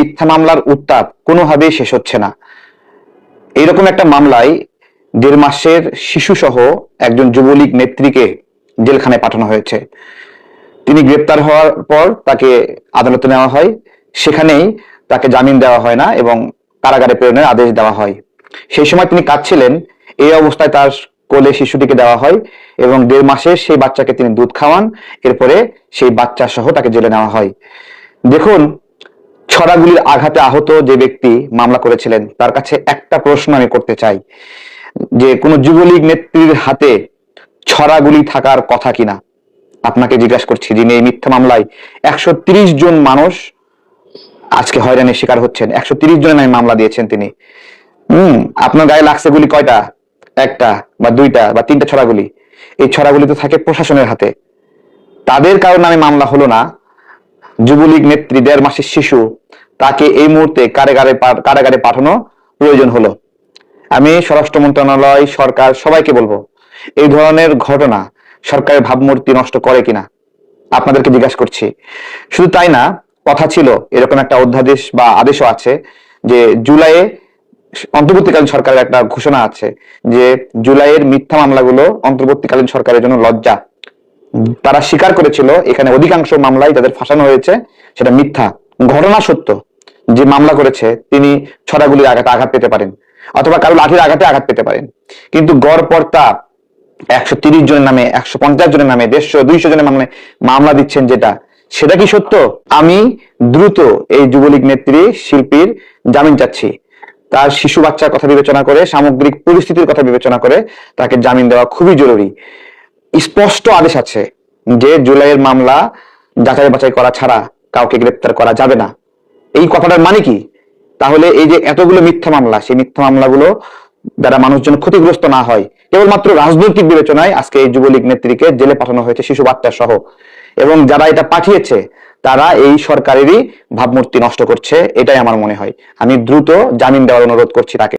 মিথ্যা মামলার উত্তাপ কোনোভাবেই শেষ হচ্ছে না। এইরকম একটা মামলায় 1.5 মাসের শিশু সহ একজন যুবলীগ নেত্রীকে জেলখানায় পাঠানো হয়েছে। তিনি গ্রেপ্তার হওয়ার পর তাকে আদালতে নেওয়া হয়, সেখানেই তাকে জামিন দেওয়া হয় না এবং কারাগারে প্রেরণের আদেশ দেওয়া হয়। সেই সময় তিনি কাঁদছিলেন, এই অবস্থায় তার কোলে শিশুটিকে দেওয়া হয় এবং 1.5 মাসের সেই বাচ্চাকে তিনি দুধ খাওয়ান। এরপরে সেই বাচ্চা সহ তাকে জেলে নেওয়া হয়। দেখুন, ছড়াগুলির আঘাতে আহত যে ব্যক্তি মামলা করেছিলেন তার কাছে একটা প্রশ্ন আমি করতে চাই, যে কোনো যুবলীগ নেত্রীর হাতে ছড়াগুলি থাকার কথা কিনা। আপনাকে জিজ্ঞাসা করছি, যিনি এই মিথ্যা মামলায় 130 জন মানুষ আজকে হয়রানির শিকার হচ্ছেন, 130 জনের নামে মামলা দিয়েছেন তিনি। আপনার গায়ে লাগছে গুলি কয়টা? একটা বা দুইটা বা তিনটা ছড়াগুলি। এই ছড়াগুলি তো থাকে প্রশাসনের হাতে। তাদের কারোর নামে মামলা হলো না। যুবলীগ নেত্রী 1.5 মাসের শিশু, তাকে এই মুহূর্তে কারাগারে পাঠানো প্রয়োজন হলো। আমি স্বরাষ্ট্র মন্ত্রণালয়, সরকার সবাইকে বলবো, এই ধরনের ঘটনা সরকারের ভাবমূর্তি নষ্ট করে কিনা আপনাদেরকে জিজ্ঞাসা করছি। শুধু তাই না, কথা ছিল এরকম একটা অধ্যাদেশ বা আদেশও আছে যে জুলাইয়ে অন্তর্বর্তীকালীন সরকারের একটা ঘোষণা আছে যে জুলাইয়ের মিথ্যা মামলাগুলো অন্তর্বর্তীকালীন সরকারের জন্য লজ্জা। তারা স্বীকার করেছিল এখানে অধিকাংশ মামলায় যাদের ফাঁসানো হয়েছে সেটা মিথ্যা। ঘটনা সত্য, যে মামলা করেছে তিনি ছড়াগুলির আঘাতে আঘাত পেতে পারেন অথবা কারো লাঠির আঘাতে আঘাত পেতে পারেন, কিন্তু গড়পড়তা 130 জনের নামে, 150 জনের নামে, 150-200 জনের নামে মামলা দিচ্ছেন, সেটা কি সত্য? আমি দ্রুত এই যুবলীগ নেত্রী শিল্পীর জামিন চাচ্ছি। তার শিশু বাচ্চার কথা বিবেচনা করে, সামগ্রিক পরিস্থিতির কথা বিবেচনা করে তাকে জামিন দেওয়া খুবই জরুরি। স্পষ্ট আদেশ আছে যে জুলাইয়ের মামলা যাচাই বাছাই করা ছাড়া কাউকে গ্রেপ্তার করা যাবে না। এই কথাটার মানে কি? তাহলে এই যে এতগুলো মিথ্যা মামলা, সেই মিথ্যা মামলাগুলো দ্বারা মানুষজন ক্ষতিগ্রস্ত না হয়, কেবলমাত্র রাজনৈতিক বিবেচনায় আজকে এই যুবলীগ নেত্রীকে জেলে পাঠানো হয়েছে, শিশু বাচ্চা সহ। এবং যারা এটা পাঠিয়েছে তারা এই সরকারেরই ভাবমূর্তি নষ্ট করছে, এটাই আমার মনে হয়। আমি দ্রুত জামিন দেওয়ার অনুরোধ করছি তাকে।